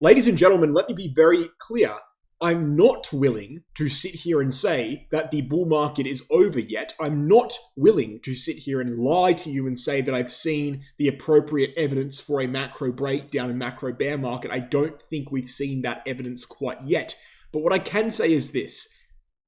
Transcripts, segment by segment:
Ladies and gentlemen, let me be very clear. I'm not willing to sit here and say that the bull market is over yet. I'm not willing to sit here and lie to you and say that I've seen the appropriate evidence for a macro breakdown and macro bear market. I don't think we've seen that evidence quite yet. But what I can say is this.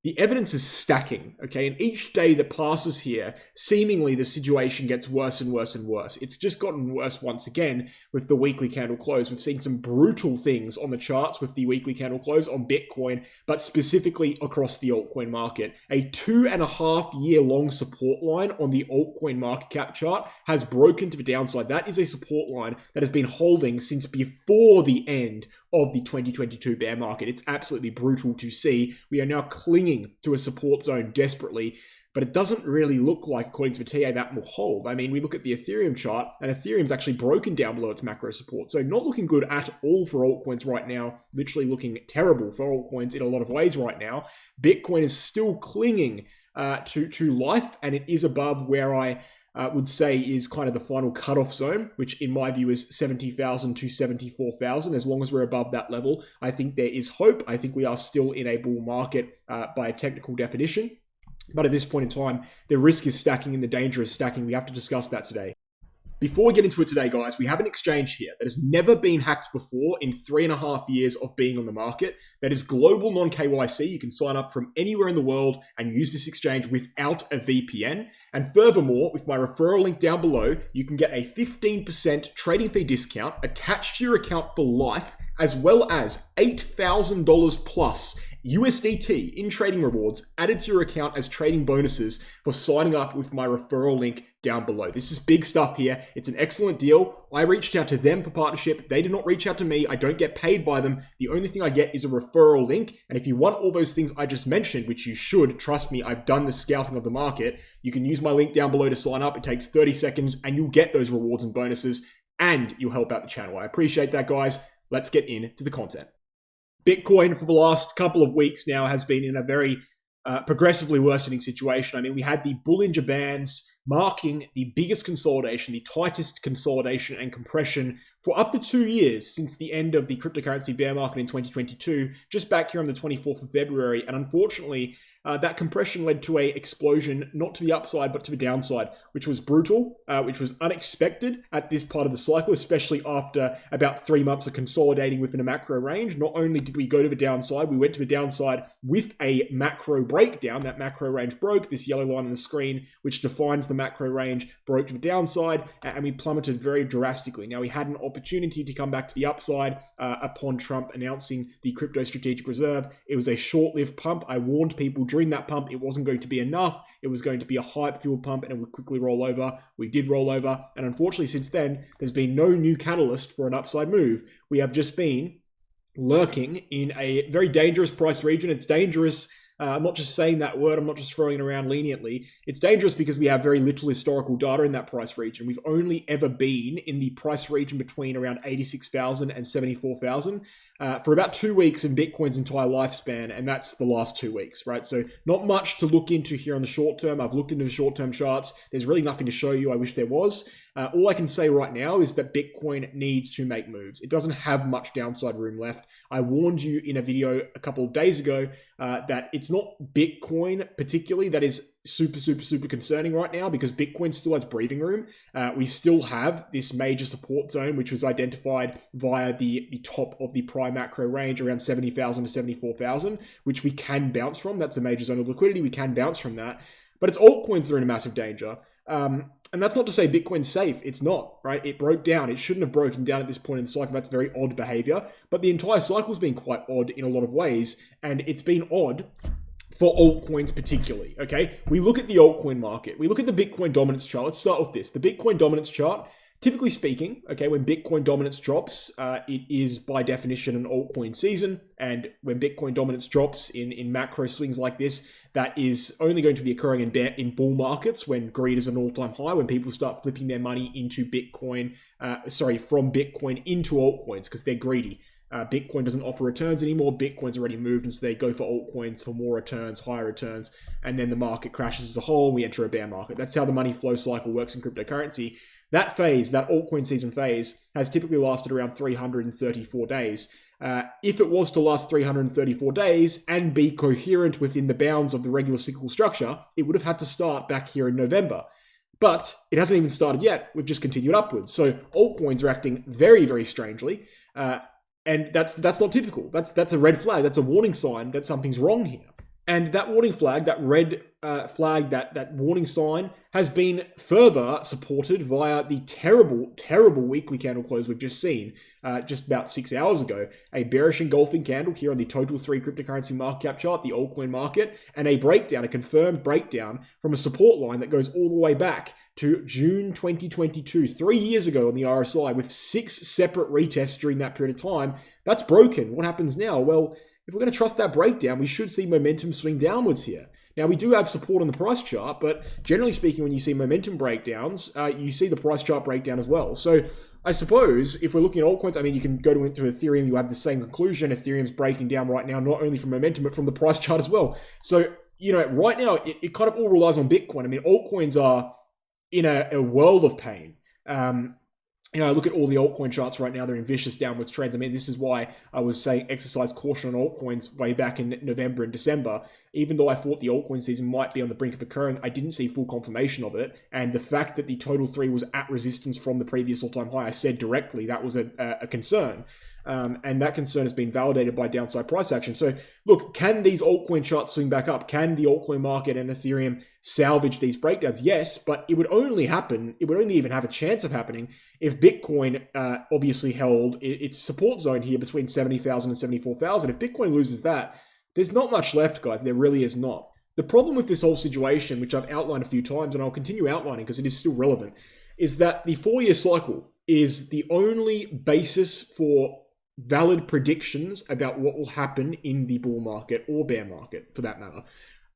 The evidence is stacking, okay? And each day that passes here, seemingly the situation gets worse and worse and worse. It's just gotten worse once again with the weekly candle close. We've seen some brutal things on the charts with the weekly candle close on Bitcoin, but specifically across the altcoin market. A 2.5-year-long support line on the altcoin market cap chart has broken to the downside. That is a support line that has been holding since before the end of the 2022 bear market. It's absolutely brutal to see. We are now clinging to a support zone desperately, but it doesn't really look like, according to the TA, that will hold. I mean, we look at the Ethereum chart, and Ethereum's actually broken down below its macro support. So not looking good at all for altcoins right now, literally looking terrible for altcoins in a lot of ways right now. Bitcoin is still clinging to life, and it is above where I would say is kind of the final cutoff zone, which in my view is 70,000 to 74,000. As long as we're above that level, I think there is hope. I think we are still in a bull market by a technical definition. But at this point in time, the risk is stacking and the danger is stacking. We have to discuss that today. Before we get into it today, guys, we have an exchange here that has never been hacked before in 3.5 years of being on the market. That is global non-KYC. You can sign up from anywhere in the world and use this exchange without a VPN. And furthermore, with my referral link down below, you can get a 15% trading fee discount attached to your account for life, as well as $8,000 plus USDT in trading rewards added to your account as trading bonuses for signing up with my referral link down below. This is big stuff here. It's an excellent deal. I reached out to them for partnership. They did not reach out to me. I don't get paid by them. The only thing I get is a referral link. And if you want all those things I just mentioned, which you should, trust me, I've done the scouting of the market, you can use my link down below to sign up. It takes 30 seconds and you'll get those rewards and bonuses and you'll help out the channel. I appreciate that, guys. Let's get into the content. Bitcoin for the last couple of weeks now has been in a very progressively worsening situation. I mean, we had the Bollinger Bands marking the biggest consolidation, the tightest consolidation and compression for up to 2 years since the end of the cryptocurrency bear market in 2022, just back here on the 24th of February. And unfortunately, that compression led to a explosion, not to the upside, but to the downside, which was brutal, which was unexpected at this part of the cycle, especially after about 3 months of consolidating within a macro range. Not only did we go to the downside, we went to the downside with a macro breakdown. That macro range broke, this yellow line on the screen, which defines the macro range, broke to the downside, and we plummeted very drastically. Now, we had an opportunity to come back to the upside upon Trump announcing the crypto strategic reserve. It was a short-lived pump. I warned people during that pump, it wasn't going to be enough. It was going to be a hype-fueled pump and it would quickly roll over. We did roll over. And unfortunately, since then, there's been no new catalyst for an upside move. We have just been lurking in a very dangerous price region. It's dangerous. I'm not just saying that word. I'm not just throwing it around leniently. It's dangerous because we have very little historical data in that price region. We've only ever been in the price region between around 86,000 and 74,000 for about 2 weeks in Bitcoin's entire lifespan, and that's the last 2 weeks, right? So not much to look into here on the short term. I've looked into the short-term charts. There's really nothing to show you. I wish there was. All I can say right now is that Bitcoin needs to make moves. It doesn't have much downside room left. I warned you in a video a couple of days ago that it's not Bitcoin particularly that is super concerning right now, because Bitcoin still has breathing room. We still have this major support zone, which was identified via the top of the prime macro range around 70,000 to 74,000, which we can bounce from. That's a major zone of liquidity. We can bounce from that. But it's altcoins that are in a massive danger. And that's not to say Bitcoin's safe. It's not, right? It broke down. It shouldn't have broken down at this point in the cycle. That's very odd behavior. But the entire cycle's been quite odd in a lot of ways. And it's been odd for altcoins particularly, okay? We look at the altcoin market. We look at the Bitcoin dominance chart. Let's start with this. The Bitcoin dominance chart, typically speaking, okay, when Bitcoin dominance drops, it is by definition an altcoin season. And when Bitcoin dominance drops in macro swings like this, that is only going to be occurring in bull markets when greed is an all-time high, when people start flipping their money into Bitcoin, from Bitcoin into altcoins because they're greedy. Bitcoin doesn't offer returns anymore. Bitcoin's already moved, and so they go for altcoins for more returns, higher returns, and then the market crashes as a whole. We enter a bear market. That's how the money flow cycle works in cryptocurrency. That phase, that altcoin season phase, has typically lasted around 334 days. If it was to last 334 days and be coherent within the bounds of the regular cyclical structure, it would have had to start back here in November. But it hasn't even started yet. We've just continued upwards. So altcoins are acting very, very strangely. And that's not typical. That's a red flag. That's a warning sign that something's wrong here. And that warning flag, that red flag, that warning sign has been further supported via the terrible, terrible weekly candle close we've just seen just about 6 hours ago. A bearish engulfing candle here on the total 3 cryptocurrency market cap chart, the altcoin market, and a breakdown, a confirmed breakdown from a support line that goes all the way back to June 2022, 3 years ago on the RSI, with 6 separate retests during that period of time. That's broken. What happens now? Well, if we're going to trust that breakdown, we should see momentum swing downwards here. Now, we do have support on the price chart, but generally speaking, when you see momentum breakdowns, you see the price chart breakdown as well. So I suppose if we're looking at altcoins, I mean, you can go into Ethereum, you have the same conclusion. Ethereum's breaking down right now, not only from momentum, but from the price chart as well. So, right now, it kind of all relies on Bitcoin. I mean, altcoins are in a world of pain. Look at all the altcoin charts right now. They're in vicious downwards trends. I mean, this is why I was saying exercise caution on altcoins way back in November and December. Even though I thought the altcoin season might be on the brink of occurring, I didn't see full confirmation of it. And the fact that the total 3 was at resistance from the previous all-time high, I said directly that was a concern. And that concern has been validated by downside price action. So look, can these altcoin charts swing back up? Can the altcoin market and Ethereum salvage these breakdowns? Yes, but it would only happen, it would only even have a chance of happening if Bitcoin obviously held its support zone here between 70,000 and 74,000. If Bitcoin loses that, there's not much left, guys. There really is not. The problem with this whole situation, which I've outlined a few times, and I'll continue outlining because it is still relevant, is that the 4-year cycle is the only basis for valid predictions about what will happen in the bull market or bear market, for that matter,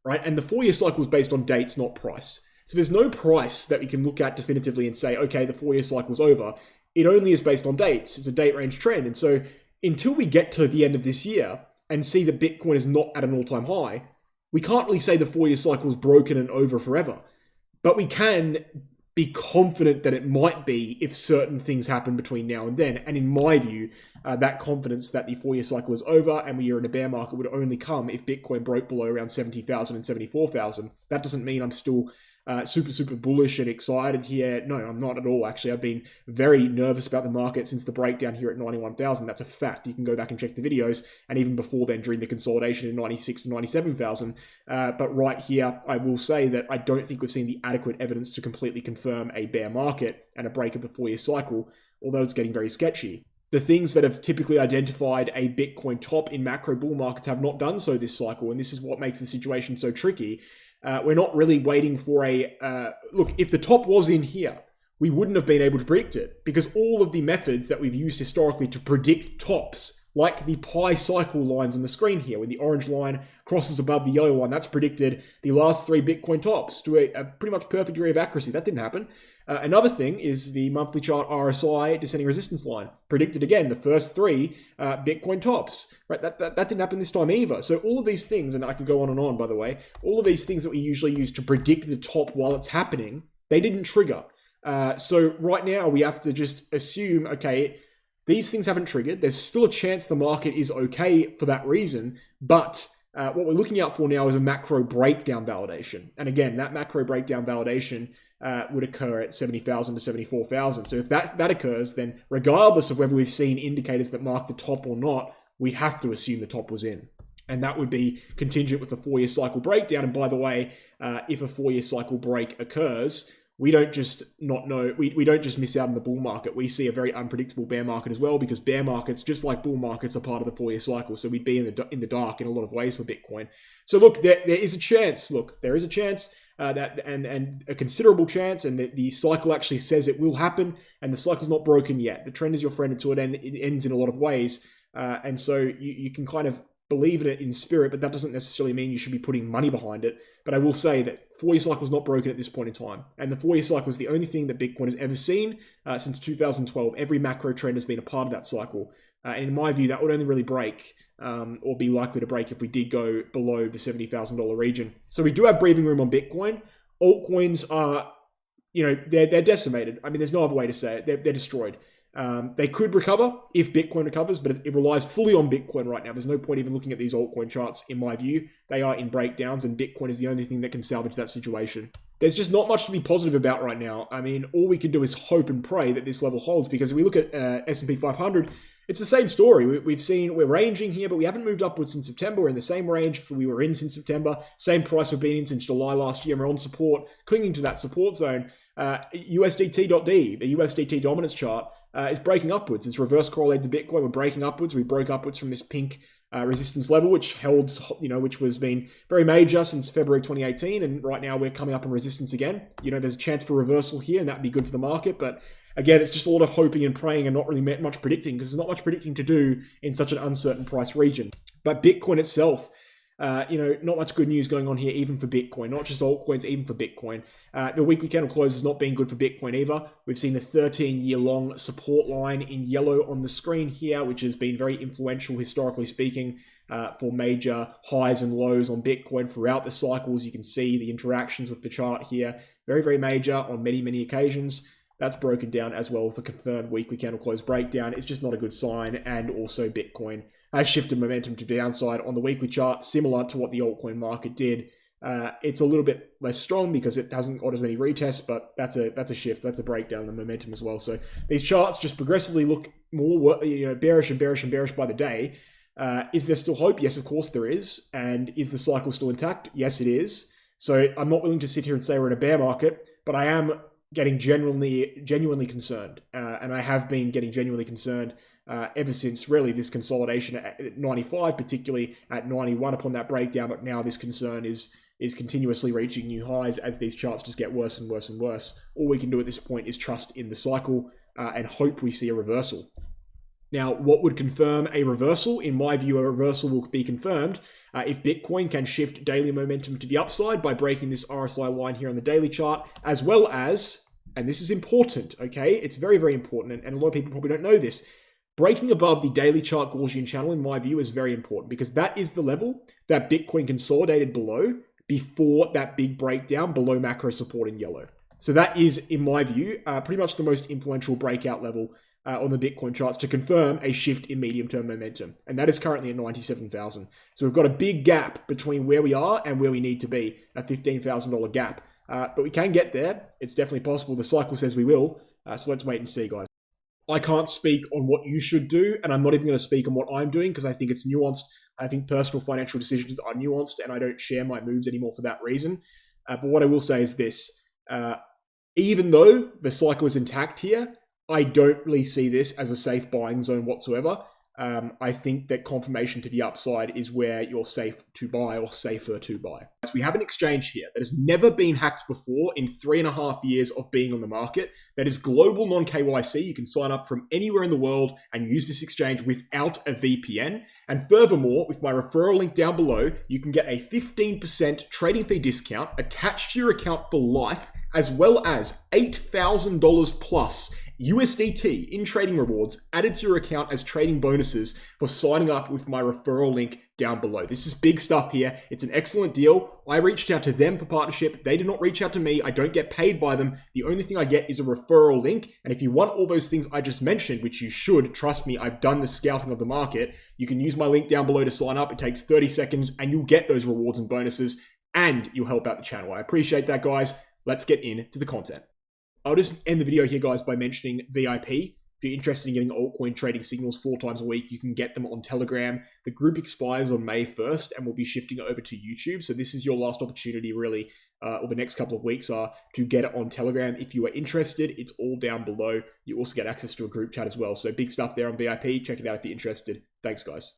right? And the 4-year cycle is based on dates, not price. So there's no price that we can look at definitively and say, okay, the 4-year cycle's over. It only is based on dates. It's a date range trend. And so until we get to the end of this year and see that Bitcoin is not at an all-time high, we can't really say the 4-year cycle is broken and over forever. But we can be confident that it might be if certain things happen between now and then. And in my view, that confidence that the 4-year cycle is over and we are in a bear market would only come if Bitcoin broke below around 70,000 and 74,000. That doesn't mean I'm still super bullish and excited here. No, I'm not at all. Actually, I've been very nervous about the market since the breakdown here at 91,000. That's a fact. You can go back and check the videos, and even before then during the consolidation in 96 to 97,000. But right here, I will say that I don't think we've seen the adequate evidence to completely confirm a bear market and a break of the 4-year cycle, although it's getting very sketchy. The things that have typically identified a Bitcoin top in macro bull markets have not done so this cycle, and this is what makes the situation so tricky. We're not really waiting for look, if the top was in here, we wouldn't have been able to predict it, because all of the methods that we've used historically to predict tops, like the pi cycle lines on the screen here, when the orange line crosses above the yellow line, that's predicted the last 3 Bitcoin tops to a pretty much perfect degree of accuracy. That didn't happen. Another thing is the monthly chart RSI descending resistance line. Predicted again the first 3 Bitcoin tops. Right? That didn't happen this time either. So all of these things, and I can go on and on, by the way, all of these things that we usually use to predict the top while it's happening, they didn't trigger. So right now we have to just assume, okay, these things haven't triggered. There's still a chance the market is okay for that reason, but what we're looking out for now is a macro breakdown validation. And again, that macro breakdown validation would occur at 70,000 to 74,000. So if that occurs, then regardless of whether we've seen indicators that mark the top or not, we'd have to assume the top was in. And that would be contingent with the 4-year cycle breakdown. And by the way, if a 4-year cycle break occurs, we don't just not know, we don't just miss out on the bull market. We see a very unpredictable bear market as well, because bear markets, just like bull markets, are part of the 4-year cycle. So we'd be in the dark in a lot of ways for Bitcoin. So look, there is a chance. Look, there is a chance that and a considerable chance, and the cycle actually says it will happen, and the cycle's not broken yet. The trend is your friend until it ends in a lot of ways. And so you can kind of believe in it in spirit, but that doesn't necessarily mean you should be putting money behind it. But I will say that 4-year cycle is not broken at this point in time. And the 4-year cycle is the only thing that Bitcoin has ever seen since 2012. Every macro trend has been a part of that cycle. And in my view, that would only really break or be likely to break if we did go below the $70,000 region. So we do have breathing room on Bitcoin. Altcoins are they're decimated. I mean, there's no other way to say it. They're destroyed. They could recover if Bitcoin recovers, but it relies fully on Bitcoin right now. There's no point even looking at these altcoin charts, in my view. They are in breakdowns, and Bitcoin is the only thing that can salvage that situation. There's just not much to be positive about right now. I mean, all we can do is hope and pray that this level holds, because if we look at S&P 500, it's the same story. We're ranging here, but we haven't moved upwards since September. We're in the same range we were in since September. Same price we've been in since July last year. We're on support, clinging to that support zone. USDT.d, the USDT dominance chart, is breaking upwards. It's reverse correlated to Bitcoin. We're breaking upwards. We broke upwards from this pink resistance level, which was been very major since February 2018, and right now we're coming up in resistance again. There's a chance for reversal here, and that'd be good for the market, but again, it's just a lot of hoping and praying and not really much predicting, because there's not much predicting to do in such an uncertain price region. But Bitcoin itself, not much good news going on here, even for Bitcoin, not just altcoins, even for Bitcoin. The weekly candle close has not been good for Bitcoin either. We've seen the 13-year-long support line in yellow on the screen here, which has been very influential, historically speaking, for major highs and lows on Bitcoin throughout the cycles. You can see the interactions with the chart here, very, very major on many, many occasions. That's broken down as well with a confirmed weekly candle close breakdown. It's just not a good sign, and also Bitcoin has shifted momentum to downside on the weekly chart, similar to what the altcoin market did. It's a little bit less strong because it hasn't got as many retests, but that's a shift. That's a breakdown in the momentum as well. So these charts just progressively look more bearish and bearish and bearish by the day. Is there still hope? Yes, of course there is. And is the cycle still intact? Yes, it is. So I'm not willing to sit here and say we're in a bear market, but I am getting genuinely concerned. And I have been getting genuinely concerned ever since really this consolidation at 95, particularly at 91 upon that breakdown. But now this concern is continuously reaching new highs as these charts just get worse and worse and worse. All we can do at this point is trust in the cycle and hope we see a reversal. Now, what would confirm a reversal? In my view, a reversal will be confirmed if Bitcoin can shift daily momentum to the upside by breaking this RSI line here on the daily chart, as well as, and this is important, okay? It's very, very important, and a lot of people probably don't know this. Breaking above the daily chart Gaussian channel, in my view, is very important, because that is the level that Bitcoin consolidated below before that big breakdown below macro support in yellow. So that is, in my view, pretty much the most influential breakout level on the Bitcoin charts to confirm a shift in medium-term momentum. And that is currently at 97,000. So we've got a big gap between where we are and where we need to be, a $15,000 gap. But we can get there. It's definitely possible. The cycle says we will. So let's wait and see, guys. I can't speak on what you should do, and I'm not even going to speak on what I'm doing because I think it's nuanced. I think personal financial decisions are nuanced, and I don't share my moves anymore for that reason. But what I will say is this. Even though the cycle is intact here, I don't really see this as a safe buying zone whatsoever. I think that confirmation to the upside is where you're safe to buy or safer to buy. So we have an exchange here that has never been hacked before in 3.5 years of being on the market. That is global non-KYC. You can sign up from anywhere in the world and use this exchange without a VPN. And furthermore, with my referral link down below, you can get a 15% trading fee discount attached to your account for life, as well as $8,000 plus USDT in trading rewards added to your account as trading bonuses for signing up with my referral link down below. This is big stuff here. It's an excellent deal. I reached out to them for partnership. They did not reach out to me. I don't get paid by them. The only thing I get is a referral link. And if you want all those things I just mentioned, which you should, trust me, I've done the scouting of the market, you can use my link down below to sign up. It takes 30 seconds and you'll get those rewards and bonuses and you'll help out the channel. I appreciate that, guys. Let's get into the content. I'll just end the video here, guys, by mentioning VIP. If you're interested in getting altcoin trading signals 4 times a week, you can get them on Telegram. The group expires on May 1st and we'll be shifting over to YouTube. So this is your last opportunity, really, or the next couple of weeks are to get it on Telegram. If you are interested, it's all down below. You also get access to a group chat as well. So big stuff there on VIP. Check it out if you're interested. Thanks, guys.